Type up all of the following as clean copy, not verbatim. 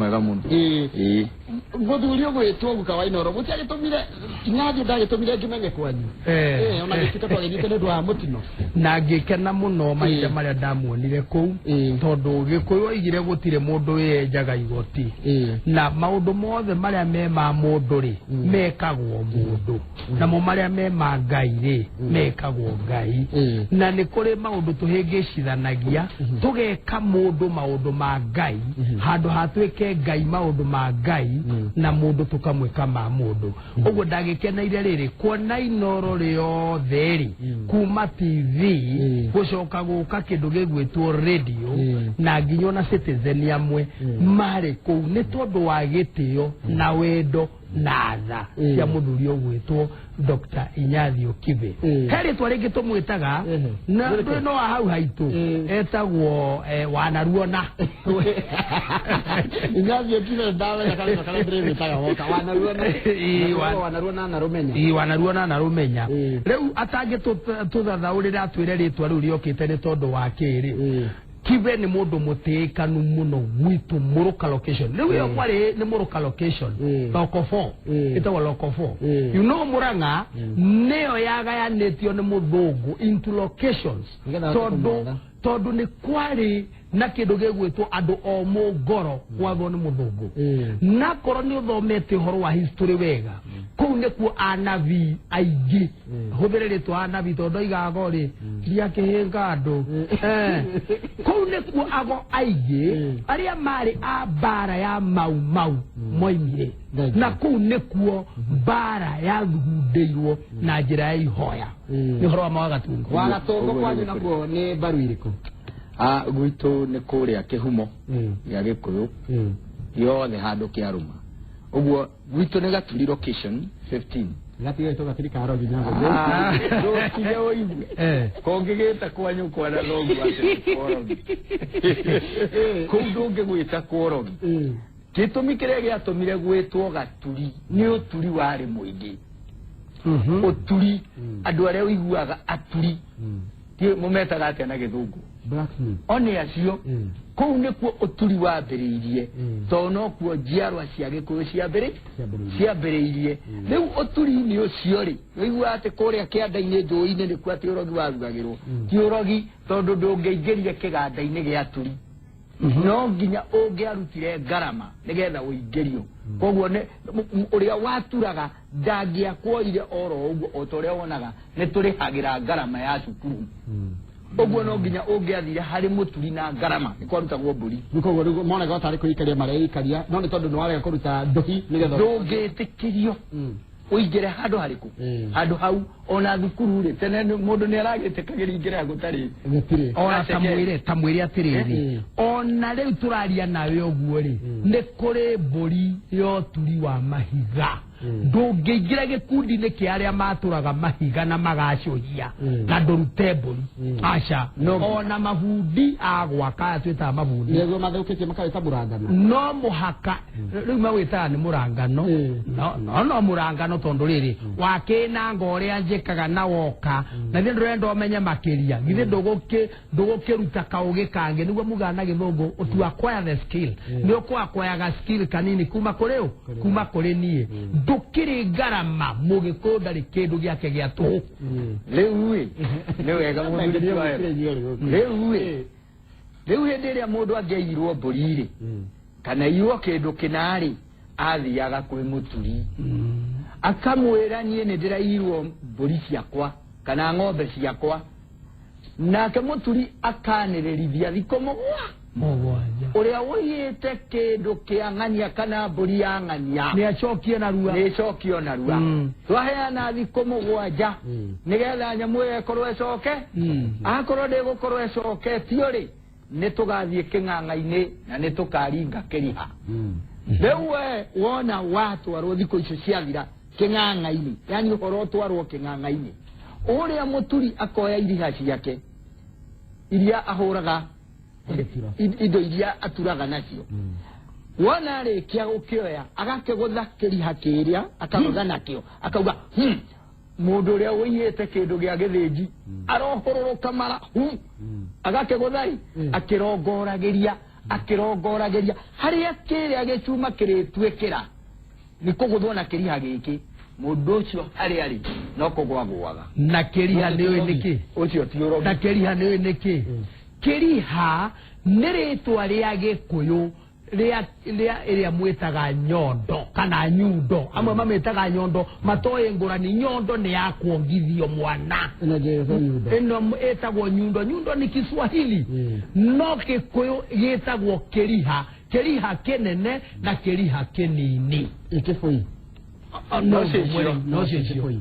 mwega muno Guthurio gwitwo gukawainoro gutiagitumire kinyaje ndagitumire ngimenge kwanyu ona gikita twagithite ndu wa mutino na ngikena muno mahinda maria ndamuonire kuu tondu gikuyu igire gutire mundu yenjaga igoti na maundu mothe maria me ma mundu ri mekagwo mundu na mo maria me ma Ngai ri mekagwo Ngai na ni kuri maundu tuhingicithanagia tugeka mundu maundu ma Ngai handu hatwike Ngai maundu ma Ngai na mundu tukamwika ma mundu uguo ndagikeneire riri kuona inoro riothe ri kuma TV gucoka guka kindu gigwitwo radio na nginya na Citizen amwe mari kuu ni tondu wa gitio na wendo na tha cia muthuri ogwitwo Dr. Inyathi Okibe heri twaringi tumwitaga na no hau haitu etagwo wanaruona Inyathi Okibe ndawe kana ndrevitaga woka wanaruona na rumenya wanaruona na rumenya riu atangi tuthathaurira atwire ritwa riu riokite ni tondu wa kiri Kibe ni mundu mutikanu muno gwitu Muruka location riu yo kwari ni Muruka location Loco 4 itawa Loco 4 you know Muranga neo yagayanitio ni muthungu into locations tondu ni kwari na kindu gigwitwo andu o mugoro gwathwo ni muthungu na koro ni uthomete horo wa history wega kuu ni ku anavi aigi huthire ritwa anavi tondu igago ri ria kihinga andu kuu ni ku ago aigi aria mari a bara ya mau moimire na kuu ni kuo bara ya thugundeirwo na njira ya ihoya ni horo wa Wagatungu kwanyu nakuo ni baru iriku gwitu ni kuria kihumo ya Gikuyu yothe handu kiaruma uguo gwitu ni Gaturi location 15 gatiga to gatiri karo ginyago ndo kije oiwe kongegeta kwanyu kwa na longu ate korogi kundu ngegwita korogi gitumi kiria giatumire gwitwo Gaturi ni uturi wari muingi uturi andu aria uiguaga aturi tie mumetaga atia na githungu blacksmith oni acio kou nikuo uturi wambiriirie tono kuo njiarwa cia Gikuyu ciambiriirie riu uturi ni ucio ri wigua ati kuria kianda-ini njui-ini ni kwati urogi warugagirwo ti urogi tondu ndungeingirie kiganda-ini gia aturi no nginya ungiarutire ngarama nigetha uingirio koguo ne uria waturaga ndangiakwoire oro uguo otoria wonaga ni turihagira ngarama ya cukuru oguo no nginya ungiathire hari muturi na ngarama ni kwarutagwo mburi nikoguo rigo mona ga tari kuikaria mareikaria no ni tondu no warega kuruta ndohi nigetha ndungitikirio uingire handu hariku handu hau ona thukuru ri tene mundu ni aragitikagiria ingire gutari ona tamwire atiriri ona riu turaria nawe oguo ri ni kuri mburi yo turi wa mahiga ndungeingira gikundi-ini kia aria maturaga mahiga na magacuhia na ndurute mburi aca ona mabundi agwaka twitaga mabundi nigo mathaukitie makawita murangano no muhaka riu mawitaga ni murangano no murangano tondu riri wakina ngoria njikaga na woka na thi ndurenda umenye makiria githi ndugukiruta kaugi kange niguo mugana githungu utu acquire the skill ni ukwaga skill kanini kuma kuri nie ndukiri ngarama mugikunda ri kindu giake gia tu riu ni wega mundu riu hindi iria mundu angeirwo mburi ri kana irwo kindu kinari athiaga kwi muturi akamwira nie ni ndirairwo mburi ciakwa kana ng'ombe ciakwa nake muturi akanirithia thiko mugwanja uria woyete kindu kia ng'ania kana mburi ya ng'ania ni acokie na rua twaheana thiko mugwanja nigetha nyamu ekorwo ecoke akorwo ndigukorwo ecoketio ri ni tugathie king'ang'a-ini na ni tukaringa kiriha riu wona watwarwo thiko icio ciathira king'ang'a-ini yani uhoro twarwo king'ang'a-ini uria muturi akoya iriha ciake iria ahuraga indo iria aturaga nacio wona rikia gukioya agakegutha kiriha kiria akagutha nakio akauga mundu uria wiyete kindu gia githinji arohoroka mara agakegutha akirongoragiria akirongorageria haria kiria gicuma kiritwekera ni kuguthona kiriha giki mundu ucio ari ari no kugwagwaga na kiriha niwe niki ucio ti urogi na kiriha niwe niki kiriha niritwa ria gikuyu ria mwitaga nyondo kana nyundo amwe mametaga nyondo matoye ngurani nyondo ni ya kuongithio mwana eno etagwo nyundo ni Kiswahili no Gikuyu gitagwo kiriha kinene na kiriha kinini ikifui no cio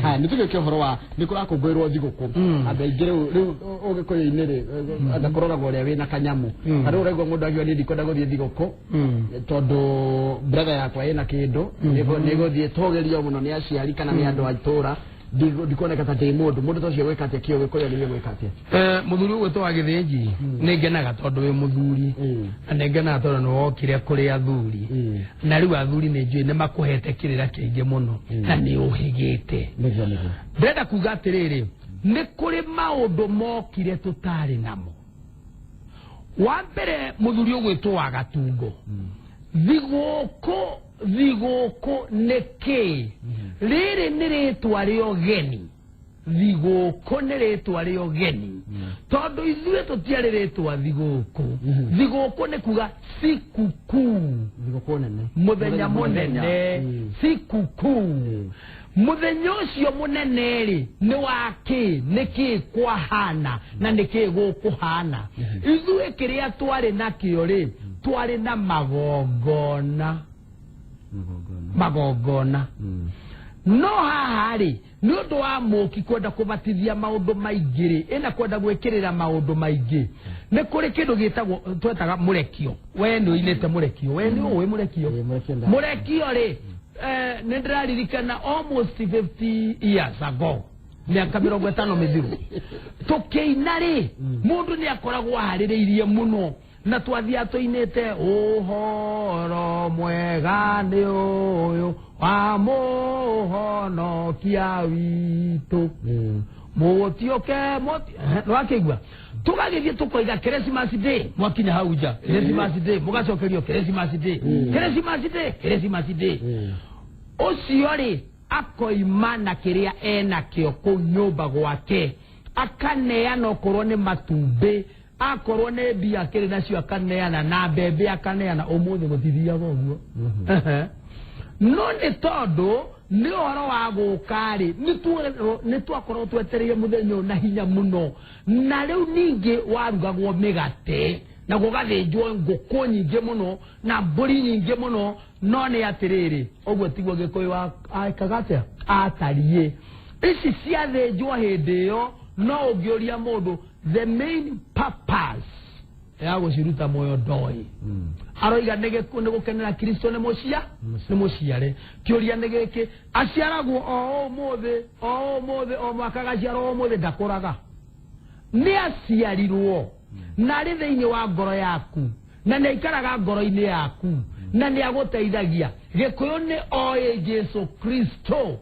ha nituge kihoro wa nikurakungwirwo thiguku abaingire riu ugikoyo-ini ri adakororagwo uria wina kanyamu ari uregwa mundu agio ni ndikwenda guthie thiguku tondu brother yakwa ina kindu niguthie togerio muno ni aciari kana ni andu atura ndikoneka ta ndi mundu tocio gwikate kio gikoyo ni gwikate muthuri gwitwa githinji ni ngenaga tondu wi muthuri na ngenaga tondu ni wokire kuri athuri na riu athuri ni njui ni makuhete kirira kiingi muno na ni uhigite ndenda kuga atiriri ni kuri maundu mokire tutari namo wa mbere muthuri gwitwa Gatungo thiguku niki riri ni ritwa rio geni thiguku ni ritwa rio geni tondu ithuĩ tutiarĩ ritwa thiguku ni kuga sikukuu muthenya munene sikukuu muthenya ucio munene ri ni waki niki kwahana na niki gukuhana ithuĩ kiria twari nakio ri twari na magongona no haha ri ni undu wa muki kwenda kubatithia maundu maingi ri ina kwenda gwikirira maundu maingi ni kuri kindu gitagwo twetaga murekio we ni uinite murekio we ni uwe murekio ri ni ndiraririkana almost 50 years ago miaka 50 mithiru tukiina ri mundu ni akoragwo ahaririirie muno na twathia tuinite uhoro mwega ni uyu wa muhonokia witu mutioke wakigwa tugagithie tukoiga Christmas Day mwakinya hau nja Christmas Day mugacokerio Christmas Day ucio ri akoimana kiria ena kio ku nyumba gwake akaneana okorwo ni matumbi akorwo ni mbia kiri nacio akaneana na mbembe akaneana umuthi gutithiaga uguo no ni tondu ni uhoro wa gukari ni twakorwo twetereire muthenya na hinya muno na riu ningi warugagwo migate na gugathinjwo nguku nyingi muno na mburi nyingi muno no ni atiriri uguo tiguo Gikuyu aikagate atarie ici ciathinjwo hindi yo no ungiuria mundu the main purpose ya guciruta moyo ndoi aroiga nege ni gukenera Kristo ni muciare kiuria ni giki aciaragwo o umuthi o mwaka gaciarwo o umuthi ndakuraga ni aciarirwo na ri thiini wa ngoro yaku na ni ikaraga ngoro-ini yaku na ni aguteithagia Gikuyu ni oe Jesu Kristo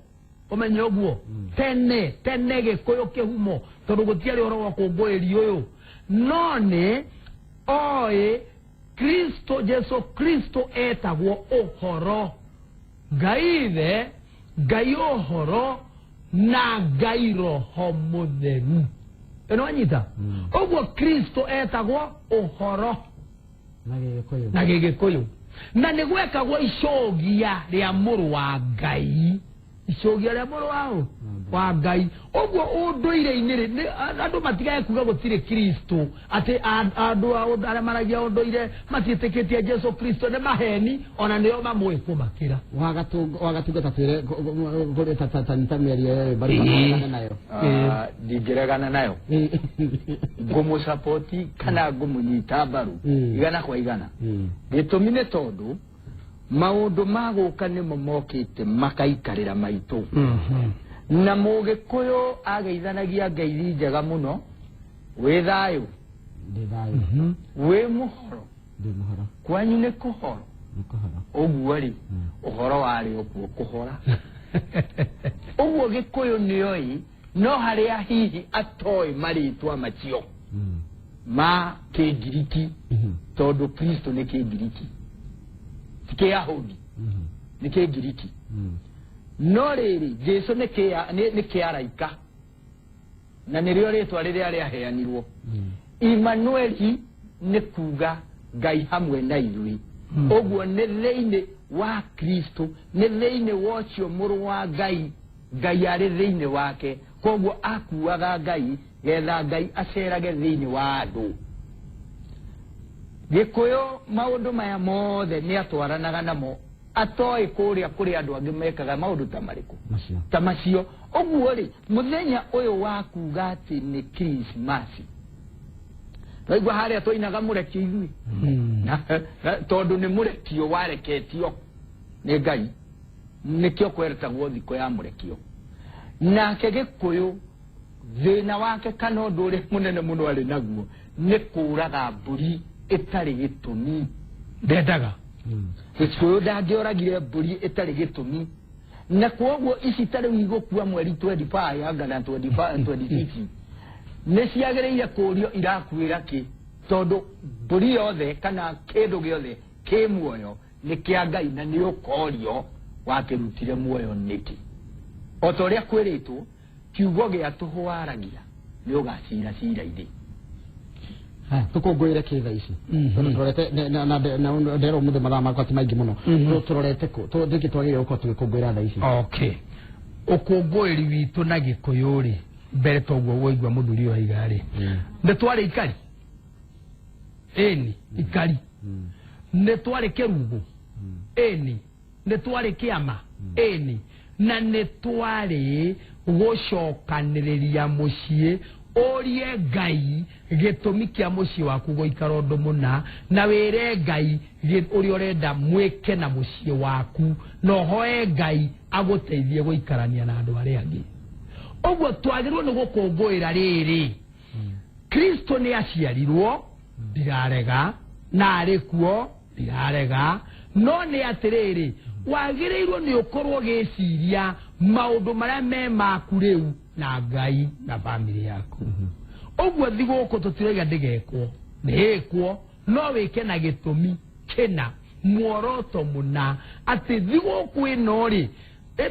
umenye uguo tene Gikuyu kihumo tondu gutiari horo wa kungwiri uyu no ni oe Kristo Jesu Kristo etagwo uhoro Ngai Ngai uhoro na Ngai roho mutheru eno anyita uguo Kristo etagwo uhoro na Gikuyu na ni gwekagwo icogia ria muru wa Ngai icogia ria muru wa Ngai uguo unduire-ini ri andu matigae kuga gutire Kristo ati andu aria maragia unduire matitikitie Jesu Kristo ni maheni ona nio mamwe kumakira wagatunga tatwire kuri tata meri bari magana nayo ndigeregana nayo ngumu support kana ngumunyita mbaru igana kwa igana gitumine tondu maundu maguka nimo mokite makaikarira maitu na Mugikuyu ageithanagia ngeithi njega muno wi thayu wi muhoro kwanyu ni kuhoro uguo ri uhoro wari okuo kuhora uguo Gikuyu nioi no haria hihi atoi maritwa macio ma Kĩngiriki tondũ Kristo nĩ Kĩngiriki ti Kĩyahudi nĩ Kĩngiriki no rĩrĩ Jesu nĩ Kĩaraika na nĩrĩo rĩtwa rĩrĩa rĩaheanirwo Imanueli nĩ kuga Ngai hamwe na ithuĩ ũguo nĩ thĩinĩ wa Kristo nĩ thĩinĩ wa ũcio mũrũ wa Ngai Ngai arĩ thĩinĩ wake koguo akuaga Ngai getha Ngai acerage thĩinĩ wa andũ Gĩkũyũ maũndũ maya mothe nĩ atwaranaga namo atoĩ kũrĩa kũrĩ andũ angĩ mekaga maũndũ ta marĩkũ ta macio ũguo rĩ mũthenya ũyũ wa kuga atĩ nĩ Krismasi Raigua harĩa tũinaga mũrekio ithuĩ tondũ nĩ mũrekio wareketio nĩ Ngai nĩkĩo kweretagwo thikũ ya mũrekio nake Gĩkũyũ thĩna wake kana ũndũ ũrĩa mũnene mũno arĩ naguo nĩ kũũraga mbũri ĩtarĩ gĩtũmi ndendaga Gĩkũyũ ndangĩoragire mbũri ĩtarĩ gĩtũmi na kwoguo ici tarĩu igũkua mweri 25 anga na 26 nĩ ciagĩrĩire kũũrio irakuĩra kĩ tondũ mbũri yothe kana kĩndũ gĩothe kĩ muoyo nĩ kĩa Ngai na nĩ ũkorio wakĩrutire muoyo nĩkĩ o ta ũrĩa kwĩrĩtwo kiugo gĩa tũhwaragia nĩ ũgacira cira-inĩ tũkũngũĩre kĩ thaa ici tondũ tũrorete na ndero mũthĩ mathaa makwa ti maingĩ mũno tũrorete kũ tũngĩ twagĩrĩire gũkorwo tũgĩkũngũĩra thaa ici ũkũngũĩri witũ na Gĩkũyũ rĩ mbere toguo woigua mũthuri wa igarĩ nĩ twarĩ ikari ĩni ikari nĩ twarĩ kĩrugũ ĩni nĩ twarĩ kĩama ĩni na nĩ twarĩ gũcokanĩrĩria mũciĩ ũrie Ngai gĩtũmi kĩa mũciĩ waku gũikara ũndũ mũna na wĩre Ngai ũrĩa ũrenda mwĩke na mũciĩ waku na ũhoe Ngai agũteithie gũikarania na andũ arĩa angĩ ũguo twagĩrĩirwo nĩ gũkũngũĩra rĩrĩ Kristo nĩ aciarirwo ndirarega na arĩ kuo ndirarega no nĩ atĩrĩrĩ wagĩrĩirwo nĩ ũkorwo gĩciria maũndũ marĩa me maku rĩu na Ngai na bamĩrĩ yaku ũguo thigũkũ tũtiroiga ndĩgekwo nĩĩkwo no wĩke na gĩtũmi kĩna muoroto mũna atĩ thigũkũ ĩno rĩ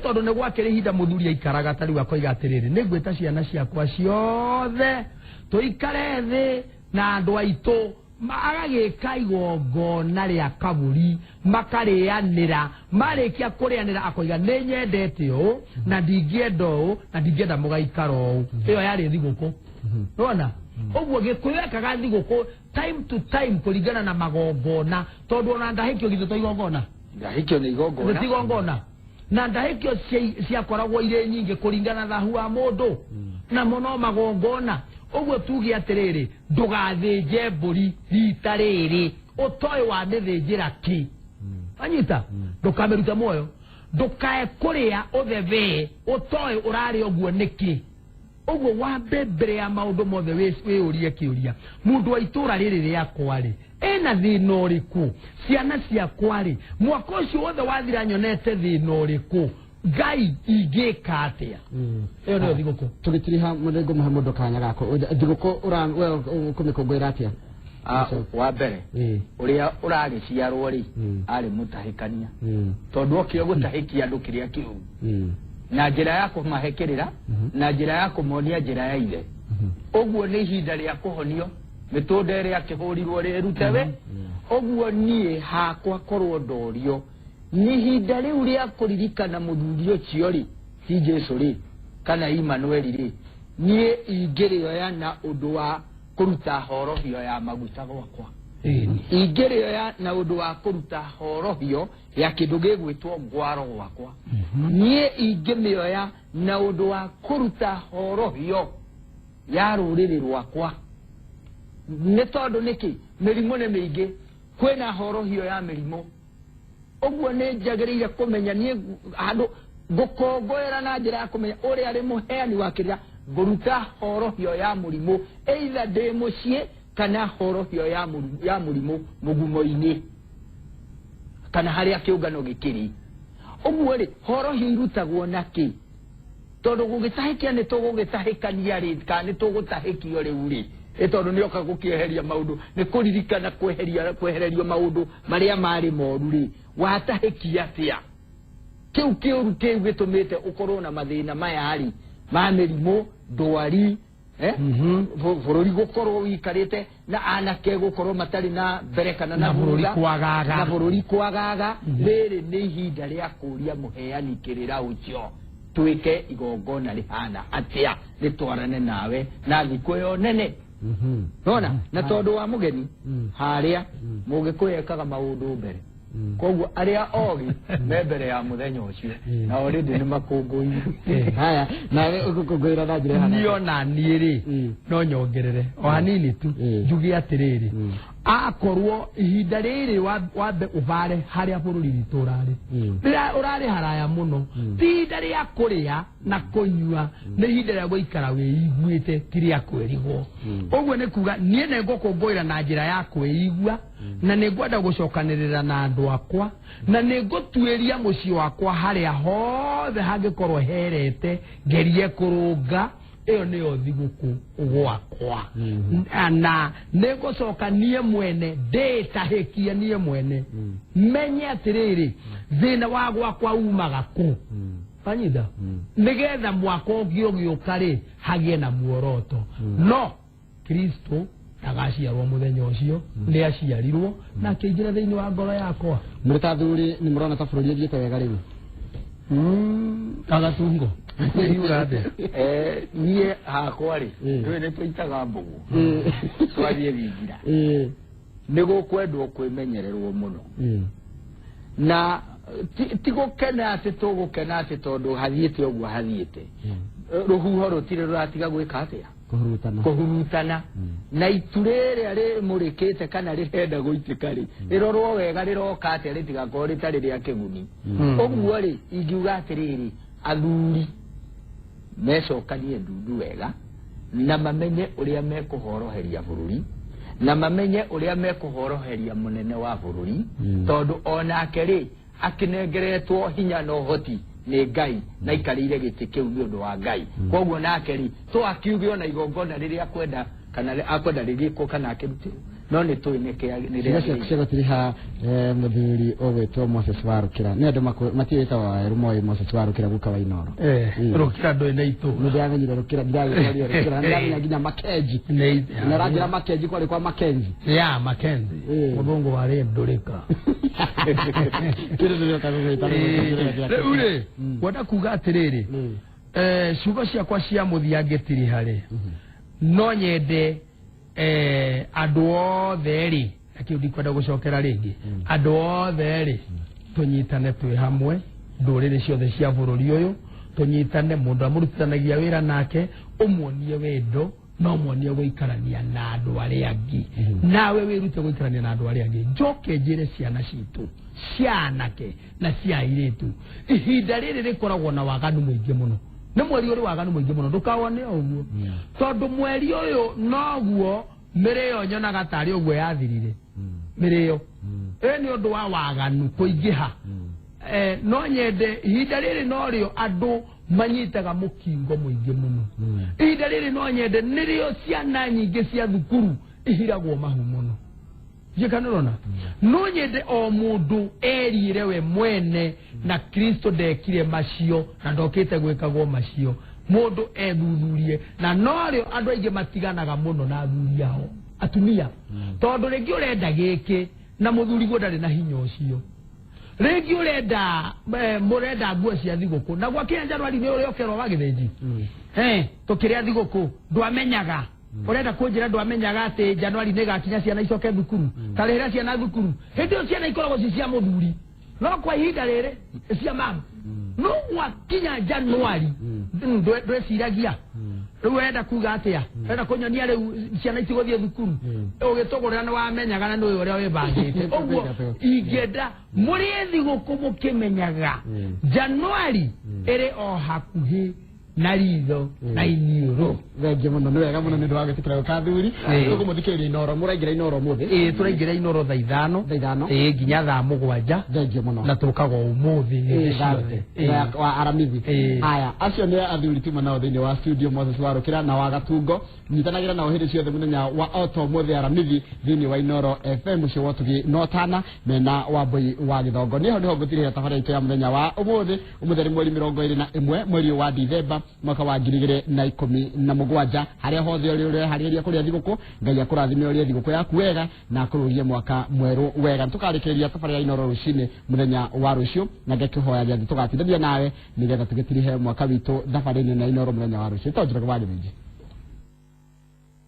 tondũ nĩ gwakĩrĩ ihinda mũthuri aikaraga tarĩu akoiga atĩrĩrĩ nĩ ngwĩta ciana ciakwa ciothe tũikare thĩ na andũ aitũ agagĩka igongona rĩa kaburi makarĩanĩra marĩkia kũrĩanĩra akoiga nĩ nyendete ũũ na ndingĩenda ũũ na ndingĩenda mũgaikara ũũ ĩyo yarĩ thigũkũ nona ũguo Gĩkũyũ ekaga thigũkũ time to time kũringana na magongona tondũ ona ndahĩkio githĩ to igongona ndahĩkio nĩ igongona na ndahĩkio ciakoragwo irĩ nyingĩ kũringana na thahu wa mũndũ na mũno magongona ũguo tuge atĩrĩrĩ ndũgathĩnje mbũri rita rĩrĩ ũtoĩ wa mĩthĩnjĩra kĩ anyita ndũkamĩruta muoyo ndũkae kũrĩa ũthethee ũtoĩ ũrarĩ ũguo nĩkĩ ũguo wambe mbere ya maũndũ mothe wĩũrie kĩũria mũndũ wa itũũra rĩrĩ rĩakwa rĩ ena thĩna ũrĩkũ ciana ciakwa rĩ mwaka ũcio wothe wathira nyonete thĩna ũrĩkũ Ngai ingĩka atĩa ĩyo nĩyo thigũkũ tũgĩtiriha mũndũ mũhe mũndũ kanya gako thigũkũ kũmĩkũngũĩra atĩa wa mbere ũrĩa ũragĩciarwo rĩ arĩ mũtahĩkania tondũ okire gũtahĩkia andũ kĩrĩa kĩũru na njĩra ya kũmahekĩrĩra na njĩra ya kũmonia njĩra ya ithe ũguo nĩ ihinda rĩa kũhonio mĩtũnda ĩrĩa akĩhũrirwo rĩrute we ũguo niĩ hakwa korwo ndorio nĩ ihinda rĩu rĩa kũririkana mũthuri ũcio rĩ ti Jesũ rĩ kana Imanueli rĩ niĩ ingĩrĩoya na ũndũ wa kũruta horohio ya maguta gwakwa ingĩrĩoya na ũndũ wa kũruta horohio ya kĩndũ gĩgwĩtwo ngwaro gwakwa niĩ ingĩmĩoya na ũndũ wa kũruta horohio ya rũrĩrĩ rwakwa nĩ tondũ nĩkĩ mĩrimũ nĩ mĩingĩ kwĩna horohio ya mĩrimũ ũguo nĩ njagĩrĩire kũmenya niĩ handũ ngũkũngũĩra na njĩra ya kũmenya ũrĩa arĩ mũheani wa kĩrĩa ngũruta horohio ya mũrimũ either ndĩ mũciĩ kana horohio ya mũrimũ mũgumo-inĩ kana harĩa kĩũngano gĩkĩrĩ ũguo rĩ horohio irutagwo na kĩ tondũ gũgĩtahĩkia nĩ tũgũgĩtahĩkania rĩ kana nĩ tũgũtahĩkio rĩu rĩ etondo ni oka gukieheria maundu ni kuririkana kwehererio maundu maria mari moru ri watahikia atia kiu kiu gitumite ukorwo na mathina maya hari ma mirimo ndwari bururi gukorwo wikarite na anake gukorwo matari na berekana na bururi kwagaga riri ni ihinda ria kuria muheani kirira ucio twike igongona rihana atia ritwarane nawe na thikweyo nene nona na tondu wa mugeni haria mugikuyekaga maundu mbere koguo aria ogi me mbere ya muthenya ucio na already ni makungui haya nawe ukukungwira na njira hana nio na niiri no nyongerere o hanini tu njugi atiriri akorwo ihinda riri wambe uvare haria bururi riturari urari haraya muno ihinda ria kuria na kunyua ni ihinda ria guikara wiiguite tiria kwirigwo uguo ni kuga nie ne ngukungwira na njira ya kwigua na ningwenda gucokanirira na andu akwa na ningutuiria mucii wakwa haria hothe hangikorwo herete ngerie kurunga iyo niyo thiguku gwakwa na nigucoka nie mwene nditahikia nie mwene menye atiriri thina wa gwakwa umaga ku fanyida nigetha mwaka ungio giukari hagie na muoroto no Kristo agaciarwo muthenya ucio ni aciarirwo na akĩingĩra thĩinĩ wa ngoro yakwa mũritathuri ni mũrona ta bũrũri ũthiĩte wega rĩu agatungo niurade nie hakwa ri nĩ nĩ tũitaga mbũgu twathiĩ thingira nĩ gũkwendwo kwĩmenyererwo mũno na ti gũkena atĩ tũgũkena atĩ tondũ hathiĩte ũguo hathiĩte rũhuho rũtirĩ rũratiga gwĩka atĩa kuhurutana na iturere ari murikite kana rirenda guitika ri rirorwo wega riroka ati ritigakorwo ritari ria kiguni uguo ri ingiuga atiriri athuri mecokanie ndundu wega na mamenye uria mekuhoroheria bururi na mamenye uria mekuhoroheria munene wa bururi tondu onake ri akinengeretwo hinya no hoti ni Ngai na ikarire giti kiu ni undu wa Ngai koguo nake ri to akiuge ona igongona riria akwenda kana akwenda rigiko kana akirutirwo no ni twineke ni riria tiriha muthuri ogwetwo Moses Warukira ni andu matiita wa Rumoi Moses Warukira guka wa Inoro Rukira ndo ina itu ndi amenyire Rukira ndirayo Rukira ndamenya nginya Makenji na rangira Makenji kwari kwa Makenji ya Makenji mudungu wari ndurika ule wada kuga atiriri ciugo ciakwa cia muthiange tiri hari no nyende andu othe ri akiu ndikwenda gucokera ringi andu othe ri tunyitane twi hamwe nduriri ciothe cia bururi uyu tunyitane mundu amurutithanagia wira nake umuonie wendo no muonie guikarania na andu aria angi nawe wirute guikarania na andu aria angi njoke njire ciana citu cianake na cia iritu ihinda riri rikoragwo na waganu muingi muno ni mweri uri waganu muingi muno ndukawone uguo tondu mweri uyu noguo mirio nyonaga tari uguo yathirire mirio ni undu wa waganu kuingiha no nyende ihinda riri norio andu manyitaga mukingo muingi muno ihinda riri no nyende nirio ciana nyingi cia thukuru ihiragwo mahu muno jikanirona no nyende o mundu erire we mwene na Kristo ndekire macio na ndokite gwikagwo macio mundu ethuthurie na norio andu aingi matiganaga muno na athuri ao atumia tondu ringi urenda giki na muthuri gwo ndari na hinya ucio ringi urenda murenda nguo cia thiguku na gwa Januari ni uriokerwo wa githenji tukiria thiguku ndwamenyaga urenda kunjira ndwamenyaga ati Januari ni gakinya ciana icoke thukuru tarehera ciana thukuru hindi cio ciana ikoragwo cia muthuri no kwa ihinda riri cia mamu no wakinya Januari ndweciragia riu wenda kuga atia wenda kunyonia riu ciana itigothie thukuru ugitogorera ni wamenyaga na ni uria wibangite uguo ingenda muri thiguku mukimenyaga Januari iri o hakuhi na ritho na iniũrũ thengia mũno nĩ wega mũno nĩ ũndũ wa gwĩtĩkĩra ũkathuri tũkũmũthikĩrĩria Inoro mũraingĩra Inoro mũthĩ tũraingĩra Inoro thaa ithano nginya thaa mũgwanja thengia mũno na tũkaga ũmũthĩ hĩndĩ ciothe wa aramithi haya acio nĩ athuri tuma nao thĩinĩ wa studio Moses Warũkĩra na wa Gatungo nyitanagĩra nao hĩndĩ ciothe mũthenya wa oto mũthĩ aramithi thĩinĩ wa Inoro FM ũcio wotũgi notana mena Wambui wa Gĩthongo niho niho ngũtirĩra tabarĩra itũ ya mũthenya wa ũmũthĩ mũthenya mweri 21 mweri wa Dithemba mwaka wa 2017 harĩa hothe ũrĩ harĩria kũrĩa thigũkũ Ngai akũrathime ũrĩa thigũkũ yaku wega na akũrũgie mwaka mwerũ wega tũkarĩkĩrĩria tabarĩra ya Inoro rũcinĩ mũthenya wa rũciũ na ngakĩhoya gĩathĩ tũgatindania nawe nĩgetha tũgĩtirihe mwaka witũ thabarĩ-inĩ na Inoro mũthenya wa rũciũ tonjũra kwa gĩthĩnji